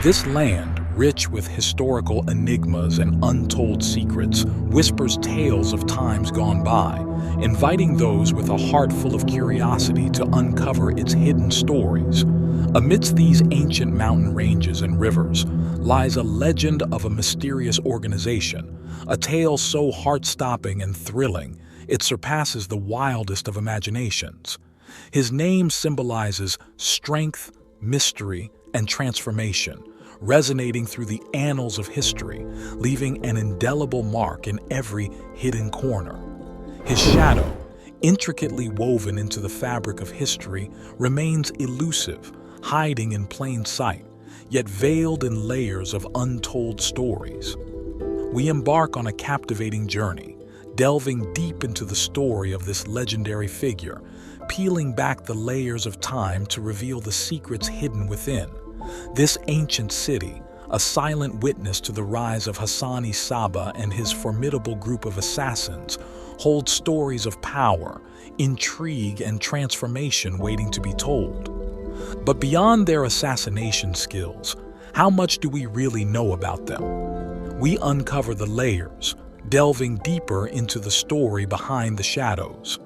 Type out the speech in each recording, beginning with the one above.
This land, rich with historical enigmas and untold secrets, whispers tales of times gone by, inviting those with a heart full of curiosity to uncover its hidden stories. Amidst these ancient mountain ranges and rivers lies a legend of a mysterious organization, a tale so heart-stopping and thrilling it surpasses the wildest of imaginations. His name symbolizes strength, mystery, and transformation, resonating through the annals of history, leaving an indelible mark in every hidden corner. His shadow, intricately woven into the fabric of history, remains elusive, hiding in plain sight, yet veiled in layers of untold stories. We embark on a captivating journey, delving deep into the story of this legendary figure, peeling back the layers of time to reveal the secrets hidden within. This ancient city, a silent witness to the rise of Hassan-i Sabbah and his formidable group of assassins, holds stories of power, intrigue, and transformation waiting to be told. But beyond their assassination skills, how much do we really know about them? We uncover the layers, delving deeper into the story behind the shadows.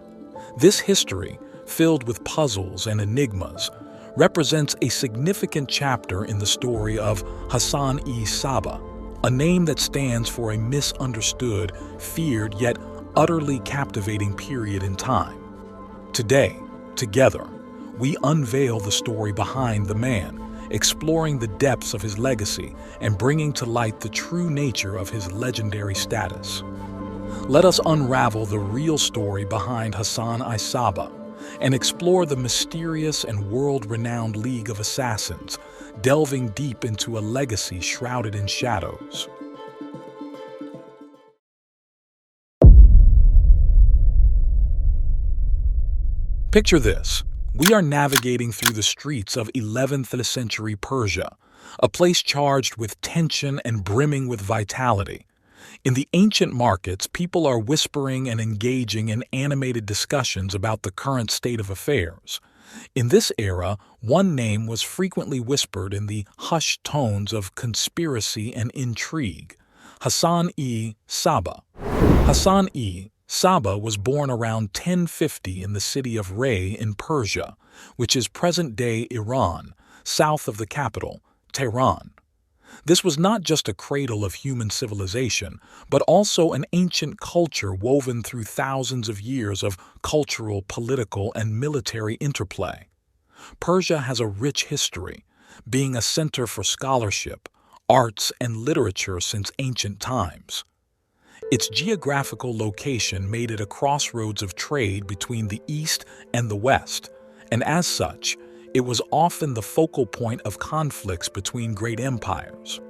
This history, filled with puzzles and enigmas, represents a significant chapter in the story of Hassan-i Sabbah, a name that stands for a misunderstood, feared, yet utterly captivating period in time. Today, together, we unveil the story behind the man, exploring the depths of his legacy and bringing to light the true nature of his legendary status. Let us unravel the real story behind Hassan-i Sabbah and explore the mysterious and world-renowned League of Assassins, delving deep into a legacy shrouded in shadows. Picture this. We are navigating through the streets of 11th century Persia, a place charged with tension and brimming with vitality. In the ancient markets, people are whispering and engaging in animated discussions about the current state of affairs. In this era, one name was frequently whispered in the hushed tones of conspiracy and intrigue: Hassan-i Sabbah. Hassan-i Sabbah was born around 1050 in the city of Ray in Persia, which is present-day Iran, south of the capital, Tehran. This was not just a cradle of human civilization, but also an ancient culture woven through thousands of years of cultural, political, and military interplay. Persia has a rich history, being a center for scholarship, arts, and literature since ancient times. Its geographical location made it a crossroads of trade between the East and the West, and as such, it was often the focal point of conflicts between great empires.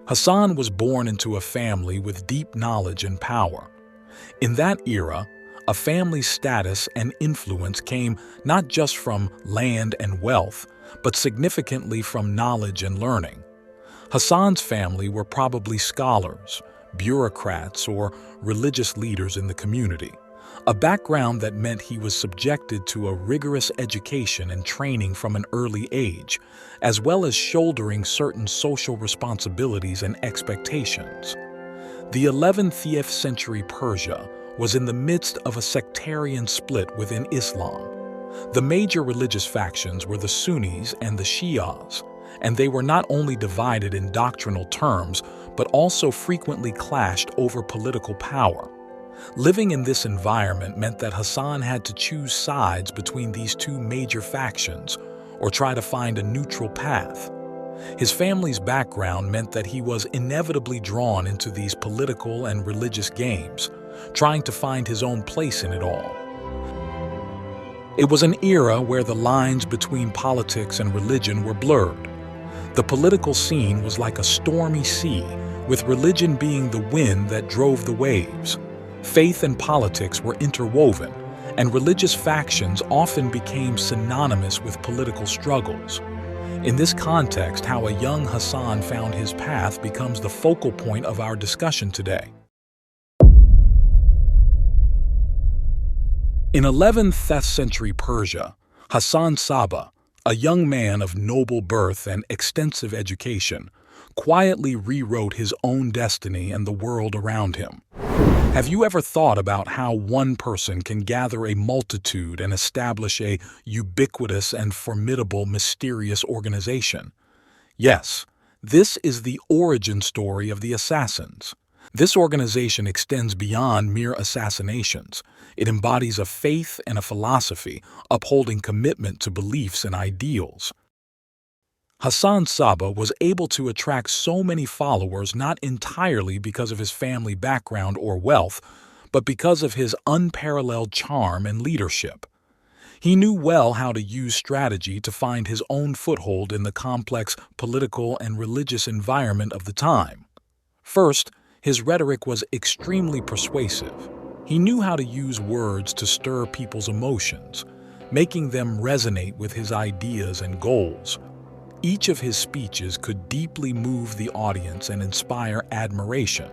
Hassan was born into a family with deep knowledge and power. In that era, a family's status and influence came not just from land and wealth, but significantly from knowledge and learning. Hassan's family were probably scholars, bureaucrats, or religious leaders in the community, a background that meant he was subjected to a rigorous education and training from an early age, as well as shouldering certain social responsibilities and expectations. The 11th century Persia was in the midst of a sectarian split within Islam. The major religious factions were the Sunnis and the Shias, and they were not only divided in doctrinal terms, but also frequently clashed over political power. Living in this environment meant that Hassan had to choose sides between these two major factions, or try to find a neutral path. His family's background meant that he was inevitably drawn into these political and religious games, trying to find his own place in it all. It was an era where the lines between politics and religion were blurred. The political scene was like a stormy sea, with religion being the wind that drove the waves. Faith and politics were interwoven, and religious factions often became synonymous with political struggles. In this context, how a young Hassan found his path becomes the focal point of our discussion today. In 11th century Persia, Hassan Sabbah, a young man of noble birth and extensive education, quietly rewrote his own destiny and the world around him. Have you ever thought about how one person can gather a multitude and establish a ubiquitous and formidable mysterious organization? Yes, this is the origin story of the Assassins. This organization extends beyond mere assassinations. It embodies a faith and a philosophy, upholding commitment to beliefs and ideals. Hassan Sabbah was able to attract so many followers not entirely because of his family background or wealth, but because of his unparalleled charm and leadership. He knew well how to use strategy to find his own foothold in the complex political and religious environment of the time. First, his rhetoric was extremely persuasive. He knew how to use words to stir people's emotions, making them resonate with his ideas and goals. Each of his speeches could deeply move the audience and inspire admiration.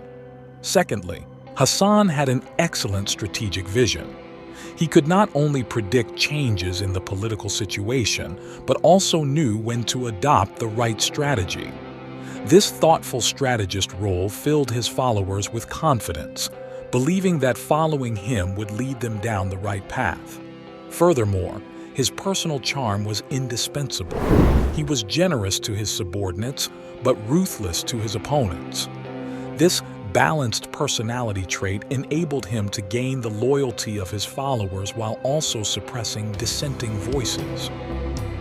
Secondly, Hassan had an excellent strategic vision. He could not only predict changes in the political situation, but also knew when to adopt the right strategy. This thoughtful strategist role filled his followers with confidence, believing that following him would lead them down the right path. Furthermore, his personal charm was indispensable. He was generous to his subordinates, but ruthless to his opponents. This balanced personality trait enabled him to gain the loyalty of his followers while also suppressing dissenting voices.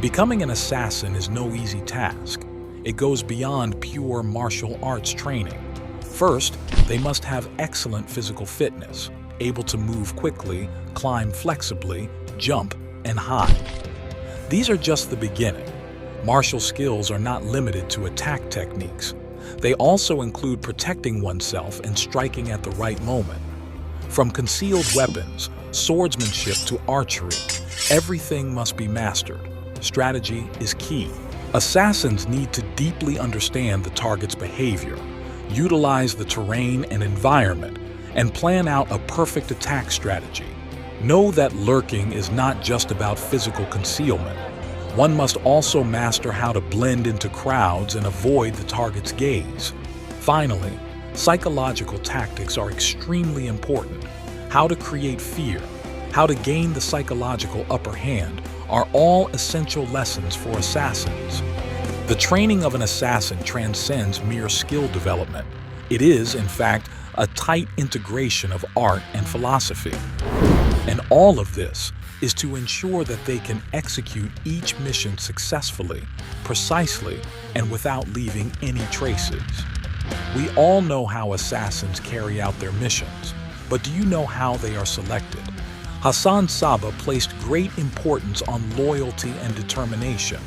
Becoming an assassin is no easy task. It goes beyond pure martial arts training. First, they must have excellent physical fitness, able to move quickly, climb flexibly, jump, and hide. These are just the beginning. Martial skills are not limited to attack techniques. They also include protecting oneself and striking at the right moment. From concealed weapons, swordsmanship to archery, everything must be mastered. Strategy is key. Assassins need to deeply understand the target's behavior, utilize the terrain and environment, and plan out a perfect attack strategy. Know that lurking is not just about physical concealment. One must also master how to blend into crowds and avoid the target's gaze. Finally, psychological tactics are extremely important. How to create fear, how to gain the psychological upper hand are all essential lessons for assassins. The training of an assassin transcends mere skill development. It is, in fact, a tight integration of art and philosophy. And all of this is to ensure that they can execute each mission successfully, precisely, and without leaving any traces. We all know how assassins carry out their missions, but do you know how they are selected? Hassan Sabbah placed great importance on loyalty and determination.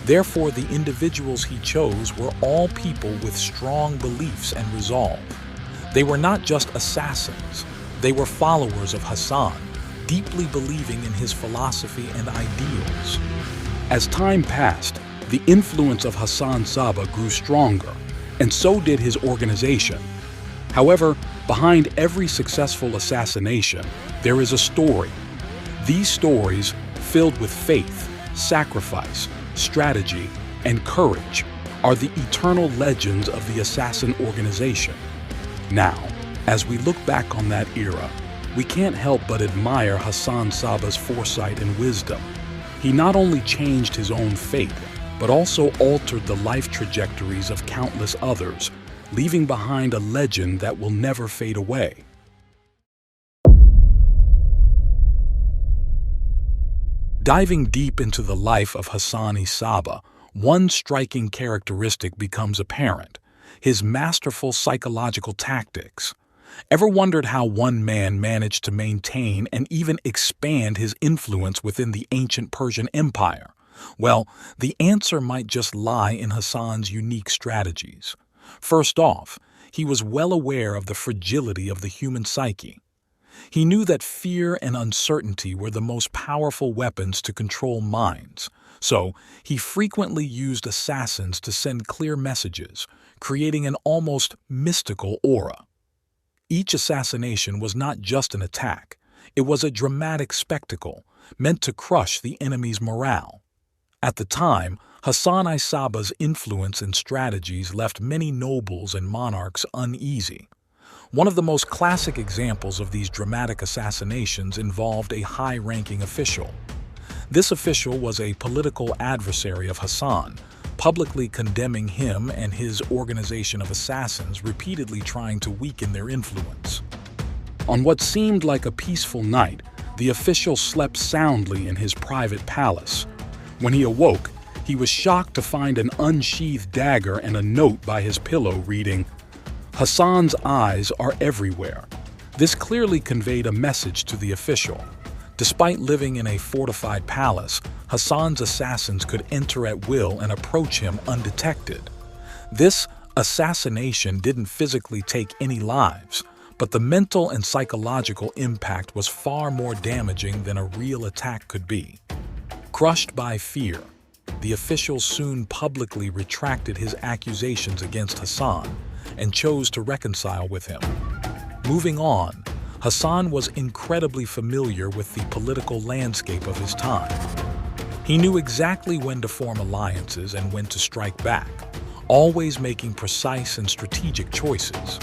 Therefore, the individuals he chose were all people with strong beliefs and resolve. They were not just assassins, they were followers of Hassan, deeply believing in his philosophy and ideals. As time passed, the influence of Hassan Sabbah grew stronger, and so did his organization. However, behind every successful assassination, there is a story. These stories, filled with faith, sacrifice, strategy, and courage, are the eternal legends of the assassin organization. Now, as we look back on that era, we can't help but admire Hassan Sabbah's foresight and wisdom. He not only changed his own fate, but also altered the life trajectories of countless others, leaving behind a legend that will never fade away. Diving deep into the life of Hassan-i Sabbah, one striking characteristic becomes apparent: his masterful psychological tactics. Ever wondered how one man managed to maintain and even expand his influence within the ancient Persian Empire? Well, the answer might just lie in Hassan's unique strategies. First off, he was well aware of the fragility of the human psyche. He knew that fear and uncertainty were the most powerful weapons to control minds, so he frequently used assassins to send clear messages, creating an almost mystical aura. Each assassination was not just an attack, it was a dramatic spectacle meant to crush the enemy's morale. At the time, Hassan-i Sabbah's influence and strategies left many nobles and monarchs uneasy. One of the most classic examples of these dramatic assassinations involved a high-ranking official. This official was a political adversary of Hassan, publicly condemning him and his organization of assassins, repeatedly trying to weaken their influence. On what seemed like a peaceful night, the official slept soundly in his private palace. When he awoke, he was shocked to find an unsheathed dagger and a note by his pillow reading, "Hassan's eyes are everywhere." This clearly conveyed a message to the official. Despite living in a fortified palace, Hassan's assassins could enter at will and approach him undetected. This assassination didn't physically take any lives, but the mental and psychological impact was far more damaging than a real attack could be. Crushed by fear, the official soon publicly retracted his accusations against Hassan and chose to reconcile with him. Moving on, Hassan was incredibly familiar with the political landscape of his time. He knew exactly when to form alliances and when to strike back, always making precise and strategic choices.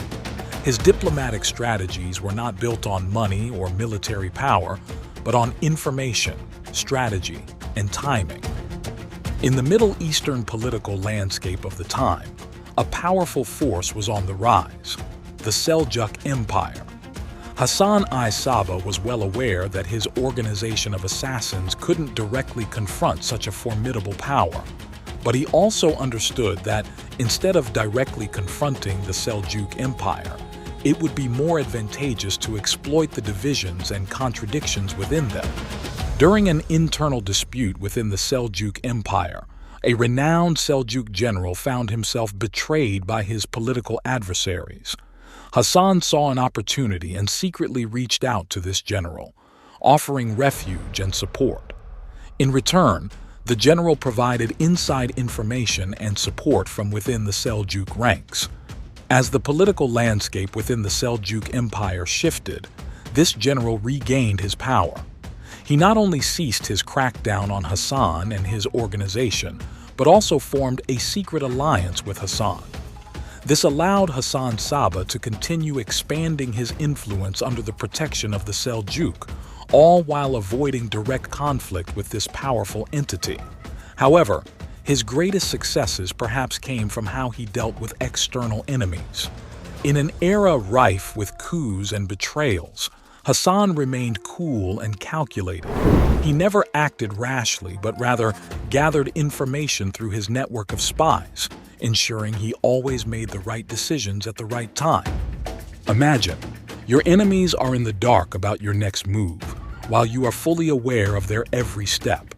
His diplomatic strategies were not built on money or military power, but on information, strategy, and timing. In the Middle Eastern political landscape of the time, a powerful force was on the rise, the Seljuk Empire. Hassan-i Sabbah was well aware that his organization of assassins couldn't directly confront such a formidable power, but he also understood that instead of directly confronting the Seljuk Empire, it would be more advantageous to exploit the divisions and contradictions within them. During an internal dispute within the Seljuk Empire, a renowned Seljuk general found himself betrayed by his political adversaries. Hassan saw an opportunity and secretly reached out to this general, offering refuge and support. In return, the general provided inside information and support from within the Seljuk ranks. As the political landscape within the Seljuk Empire shifted, this general regained his power. He not only ceased his crackdown on Hassan and his organization, but also formed a secret alliance with Hassan. This allowed Hassan Sabbah to continue expanding his influence under the protection of the Seljuk, all while avoiding direct conflict with this powerful entity. However, his greatest successes perhaps came from how he dealt with external enemies. In an era rife with coups and betrayals, Hassan remained cool and calculated. He never acted rashly, but rather gathered information through his network of spies, ensuring he always made the right decisions at the right time. Imagine, your enemies are in the dark about your next move, while you are fully aware of their every step.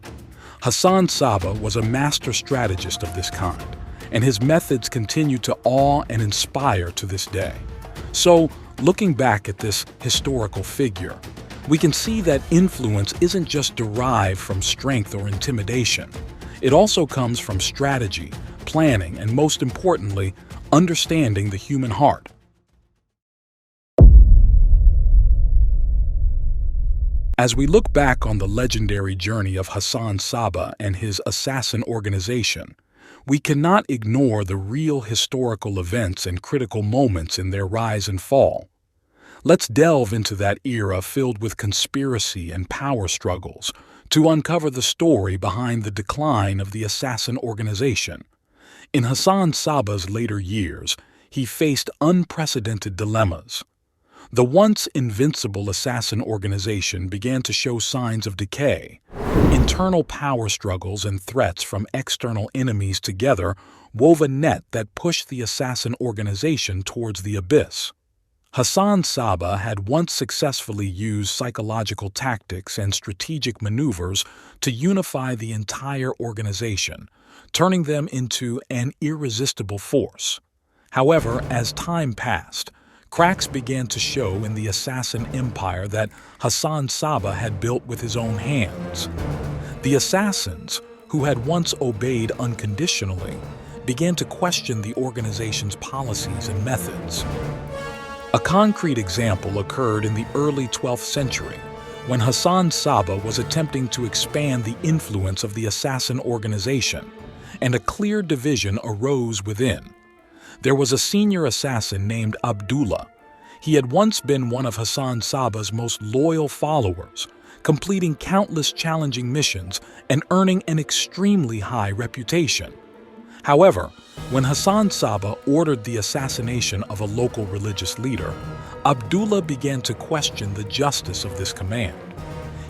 Hassan Sabbah was a master strategist of this kind, and his methods continue to awe and inspire to this day. So, looking back at this historical figure, we can see that influence isn't just derived from strength or intimidation. It also comes from strategy, planning, and most importantly, understanding the human heart. As we look back on the legendary journey of Hassan Sabbah and his assassin organization, we cannot ignore the real historical events and critical moments in their rise and fall. Let's delve into that era filled with conspiracy and power struggles to uncover the story behind the decline of the assassin organization. In Hassan Sabbah's later years, he faced unprecedented dilemmas. The once invincible assassin organization began to show signs of decay. Internal power struggles and threats from external enemies together wove a net that pushed the assassin organization towards the abyss. Hassan Sabbah had once successfully used psychological tactics and strategic maneuvers to unify the entire organization, turning them into an irresistible force. However, as time passed, cracks began to show in the assassin empire that Hassan Sabbah had built with his own hands. The assassins, who had once obeyed unconditionally, began to question the organization's policies and methods. A concrete example occurred in the early 12th century, when Hassan Sabbah was attempting to expand the influence of the assassin organization, and a clear division arose within. There was a senior assassin named Abdullah. He had once been one of Hassan Sabbah's most loyal followers, completing countless challenging missions and earning an extremely high reputation. However, when Hassan Sabbah ordered the assassination of a local religious leader, Abdullah began to question the justice of this command.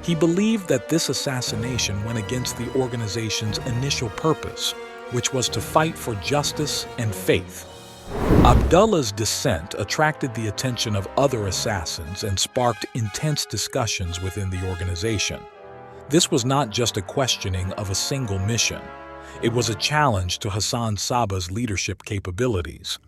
He believed that this assassination went against the organization's initial purpose, which was to fight for justice and faith. Abdullah's dissent attracted the attention of other assassins and sparked intense discussions within the organization. This was not just a questioning of a single mission. It was a challenge to Hassan Sabbah's leadership capabilities.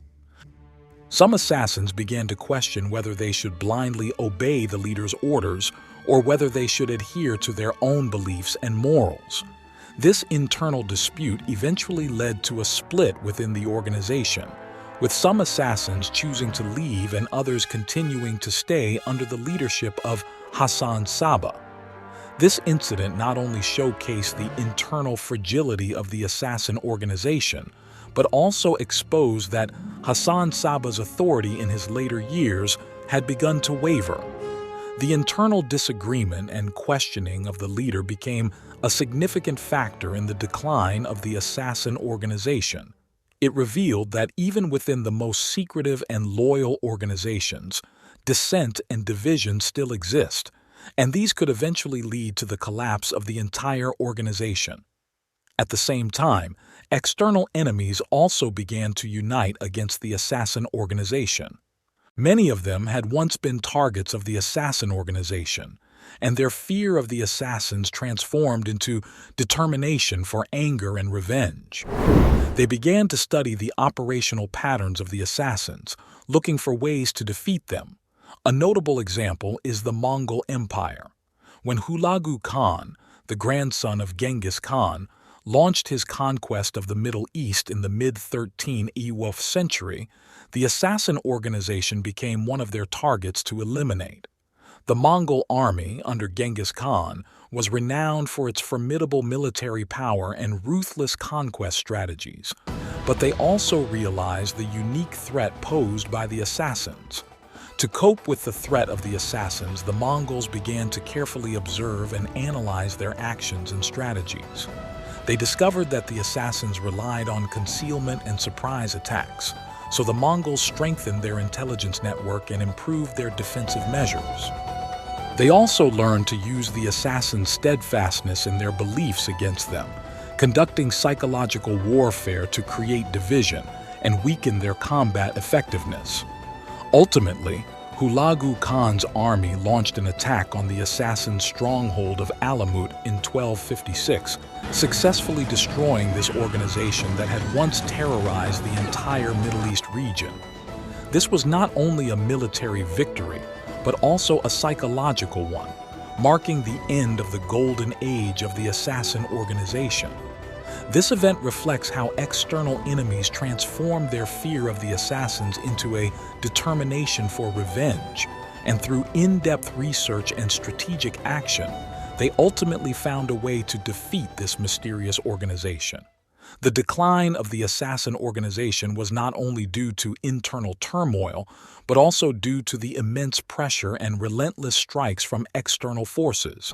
Some assassins began to question whether they should blindly obey the leader's orders or whether they should adhere to their own beliefs and morals. This internal dispute eventually led to a split within the organization, with some assassins choosing to leave and others continuing to stay under the leadership of Hassan Sabbah. This incident not only showcased the internal fragility of the assassin organization, but also exposed that Hassan Sabbah's authority in his later years had begun to waver. The internal disagreement and questioning of the leader became a significant factor in the decline of the assassin organization. It revealed that even within the most secretive and loyal organizations, dissent and division still exist, and these could eventually lead to the collapse of the entire organization. At the same time, external enemies also began to unite against the assassin organization. Many of them had once been targets of the assassin organization, and their fear of the assassins transformed into determination for anger and revenge. They began to study the operational patterns of the assassins, looking for ways to defeat them. A notable example is the Mongol Empire. When Hulagu Khan, the grandson of Genghis Khan, launched his conquest of the Middle East in the mid-13th century, the assassin organization became one of their targets to eliminate. The Mongol army, under Genghis Khan, was renowned for its formidable military power and ruthless conquest strategies, but they also realized the unique threat posed by the assassins. To cope with the threat of the assassins, the Mongols began to carefully observe and analyze their actions and strategies. They discovered that the assassins relied on concealment and surprise attacks, so the Mongols strengthened their intelligence network and improved their defensive measures. They also learned to use the assassins' steadfastness in their beliefs against them, conducting psychological warfare to create division and weaken their combat effectiveness. Ultimately, Hulagu Khan's army launched an attack on the assassins' stronghold of Alamut in 1256, successfully destroying this organization that had once terrorized the entire Middle East region. This was not only a military victory, but also a psychological one, marking the end of the golden age of the assassin organization. This event reflects how external enemies transformed their fear of the assassins into a determination for revenge, and through in-depth research and strategic action, they ultimately found a way to defeat this mysterious organization. The decline of the assassin organization was not only due to internal turmoil, but also due to the immense pressure and relentless strikes from external forces.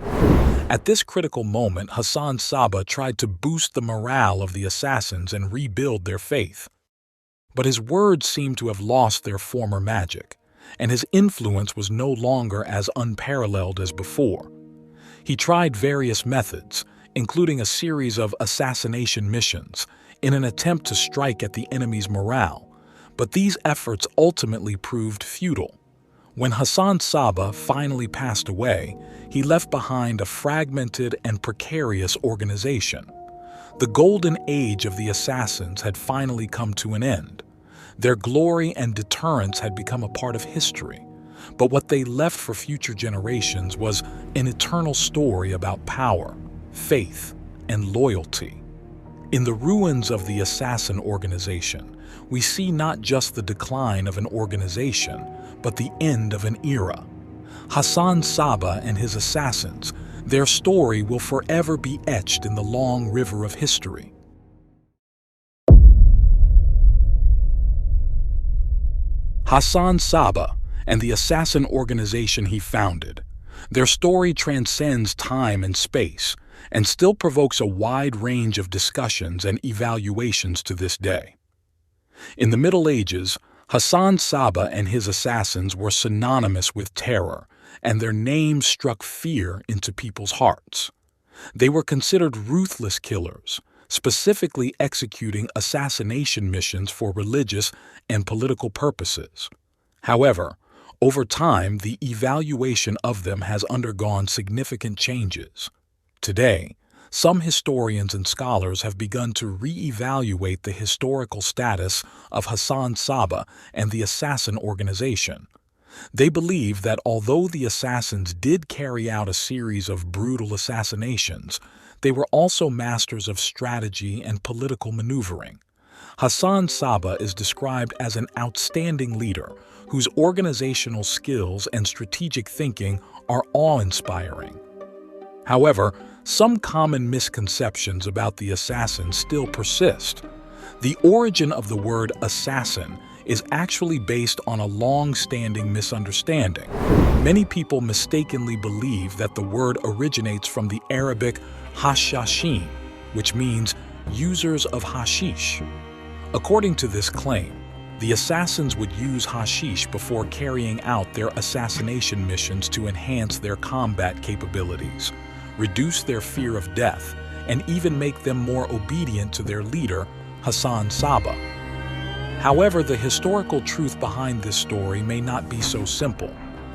At this critical moment, Hassan Sabbah tried to boost the morale of the assassins and rebuild their faith. But his words seemed to have lost their former magic, and his influence was no longer as unparalleled as before. He tried various methods, including a series of assassination missions, in an attempt to strike at the enemy's morale, but these efforts ultimately proved futile. When Hassan Sabbah finally passed away, he left behind a fragmented and precarious organization. The golden age of the assassins had finally come to an end. Their glory and deterrence had become a part of history, but what they left for future generations was an eternal story about power, faith, and loyalty. In the ruins of the assassin organization, we see not just the decline of an organization, but the end of an era. Hassan Sabbah and his assassins, their story will forever be etched in the long river of history. Hassan Sabbah and the assassin organization he founded. Their story transcends time and space and still provokes a wide range of discussions and evaluations to this day. In the Middle Ages, Hassan Sabbah and his assassins were synonymous with terror, and their names struck fear into people's hearts. They were considered ruthless killers, specifically executing assassination missions for religious and political purposes. However, over time, the evaluation of them has undergone significant changes. Today, some historians and scholars have begun to re-evaluate the historical status of Hassan Sabbah and the assassin organization. They believe that although the assassins did carry out a series of brutal assassinations, they were also masters of strategy and political maneuvering. Hassan Sabbah is described as an outstanding leader whose organizational skills and strategic thinking are awe-inspiring. However, some common misconceptions about the assassin still persist. The origin of the word assassin is actually based on a long-standing misunderstanding. Many people mistakenly believe that the word originates from the Arabic hashashin, which means users of hashish. According to this claim, the assassins would use hashish before carrying out their assassination missions to enhance their combat capabilities, reduce their fear of death, and even make them more obedient to their leader, Hassan Sabbah. However, the historical truth behind this story may not be so simple.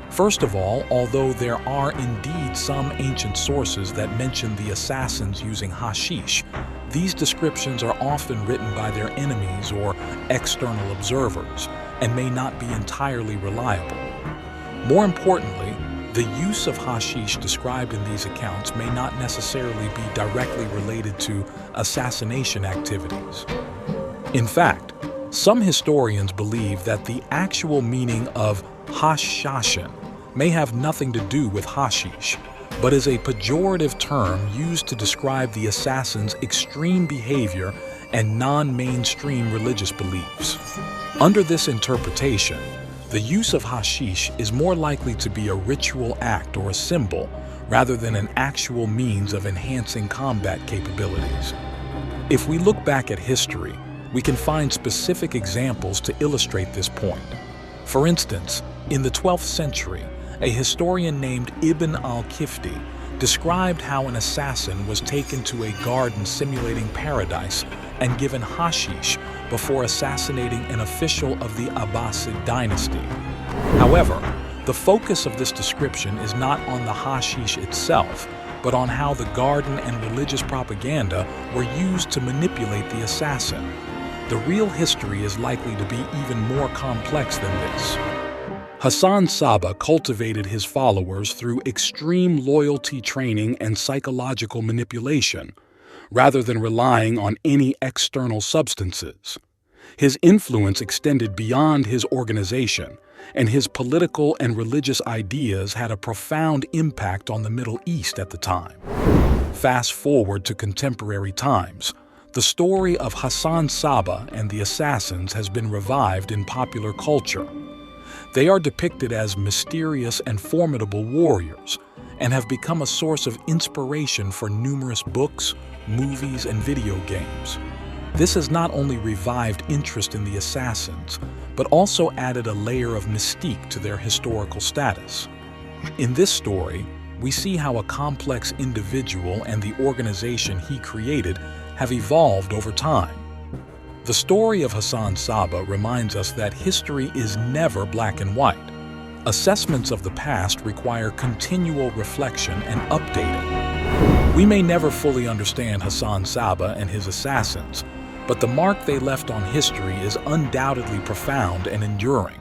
First of all, although there are indeed some ancient sources that mention the assassins using hashish, these descriptions are often written by their enemies or external observers and may not be entirely reliable. More importantly, the use of hashish described in these accounts may not necessarily be directly related to assassination activities. In fact, some historians believe that the actual meaning of hashashin may have nothing to do with hashish, but is a pejorative term used to describe the assassin's extreme behavior and non-mainstream religious beliefs. Under this interpretation, the use of hashish is more likely to be a ritual act or a symbol rather than an actual means of enhancing combat capabilities. If we look back at history, we can find specific examples to illustrate this point. For instance, in the 12th century, a historian named Ibn al-Kifti described how an assassin was taken to a garden simulating paradise and given hashish before assassinating an official of the Abbasid dynasty. However, the focus of this description is not on the hashish itself, but on how the garden and religious propaganda were used to manipulate the assassin. The real history is likely to be even more complex than this. Hassan Sabbah cultivated his followers through extreme loyalty training and psychological manipulation, rather than relying on any external substances. His influence extended beyond his organization, and his political and religious ideas had a profound impact on the Middle East at the time. Fast forward to contemporary times, the story of Hassan Sabbah and the assassins has been revived in popular culture. They are depicted as mysterious and formidable warriors and have become a source of inspiration for numerous books, movies, and video games. This has not only revived interest in the assassins, but also added a layer of mystique to their historical status. In this story, we see how a complex individual and the organization he created have evolved over time. The story of Hassan Sabbah reminds us that history is never black and white. Assessments of the past require continual reflection and updating. We may never fully understand Hassan Sabbah and his assassins, but the mark they left on history is undoubtedly profound and enduring.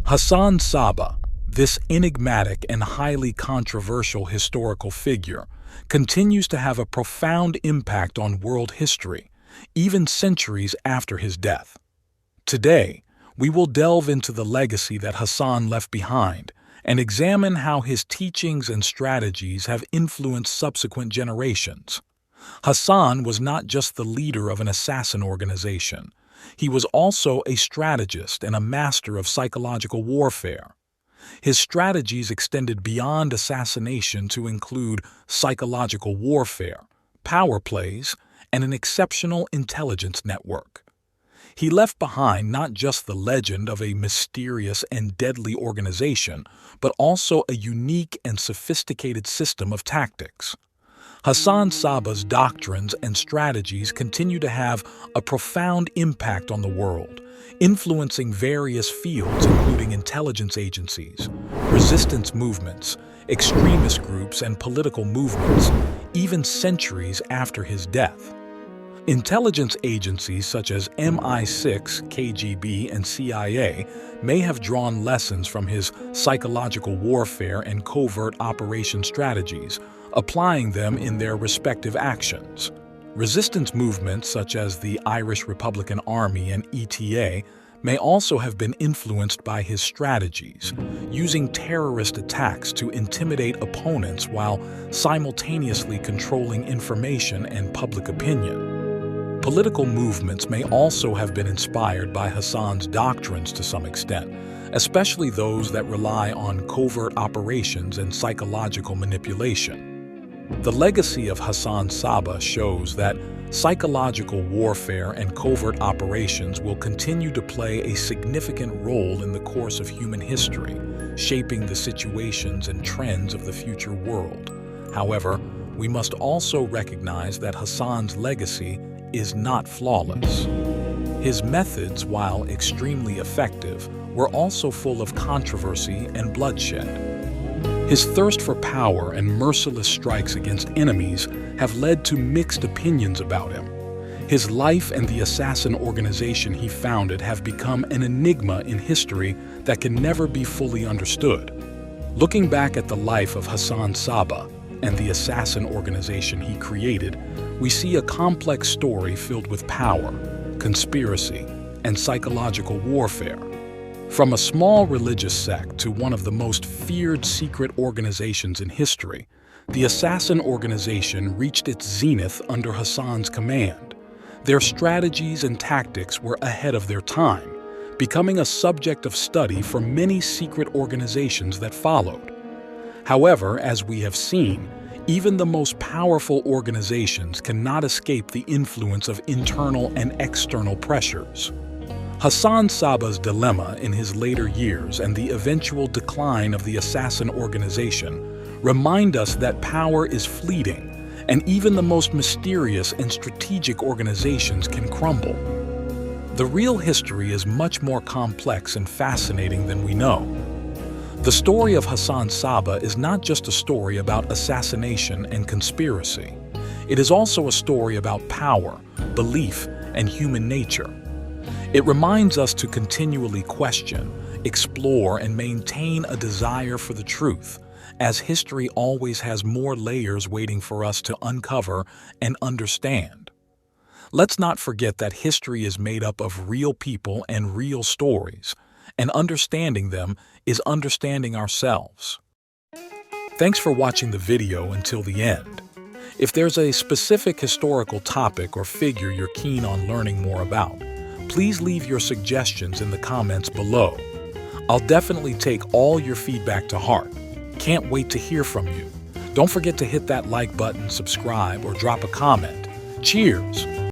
Hassan Sabbah, this enigmatic and highly controversial historical figure, continues to have a profound impact on world history, even centuries after his death. Today, We will delve into the legacy that Hassan left behind and examine how his teachings and strategies have influenced subsequent generations. Hassan was not just the leader of an assassin organization. He was also a strategist and a master of psychological warfare. His strategies extended beyond assassination to include psychological warfare, power plays, and an exceptional intelligence network. He left behind not just the legend of a mysterious and deadly organization, but also a unique and sophisticated system of tactics. Hassan Sabbah's doctrines and strategies continue to have a profound impact on the world, influencing various fields including intelligence agencies, resistance movements, extremist groups, and political movements, even centuries after his death. Intelligence agencies such as MI6, KGB, and CIA may have drawn lessons from his psychological warfare and covert operation strategies, applying them in their respective actions. Resistance movements such as the Irish Republican Army and ETA may also have been influenced by his strategies, using terrorist attacks to intimidate opponents while simultaneously controlling information and public opinion. Political movements may also have been inspired by Hassan's doctrines to some extent, especially those that rely on covert operations and psychological manipulation. The legacy of Hassan Sabbah shows that psychological warfare and covert operations will continue to play a significant role in the course of human history, shaping the situations and trends of the future world. However, we must also recognize that Hassan's legacy is not flawless. His methods, while extremely effective, were also full of controversy and bloodshed. His thirst for power and merciless strikes against enemies have led to mixed opinions about him. His life and the assassin organization he founded have become an enigma in history that can never be fully understood. Looking back at the life of Hassan Sabbah and the assassin organization he created, we see a complex story filled with power, conspiracy, and psychological warfare. From a small religious sect to one of the most feared secret organizations in history, the assassin organization reached its zenith under Hassan's command. Their strategies and tactics were ahead of their time, becoming a subject of study for many secret organizations that followed. However, as we have seen, even the most powerful organizations cannot escape the influence of internal and external pressures. Hassan Sabbah's dilemma in his later years and the eventual decline of the assassin organization remind us that power is fleeting, and even the most mysterious and strategic organizations can crumble. The real history is much more complex and fascinating than we know. The story of Hassan Sabbah is not just a story about assassination and conspiracy. It is also a story about power, belief, and human nature. It reminds us to continually question, explore, and maintain a desire for the truth, as history always has more layers waiting for us to uncover and understand. Let's not forget that history is made up of real people and real stories, and understanding them is understanding ourselves. Thanks for watching the video until the end. If there's a specific historical topic or figure you're keen on learning more about, please leave your suggestions in the comments below. I'll definitely take all your feedback to heart. Can't wait to hear from you. Don't forget to hit that like button, subscribe, or drop a comment. Cheers!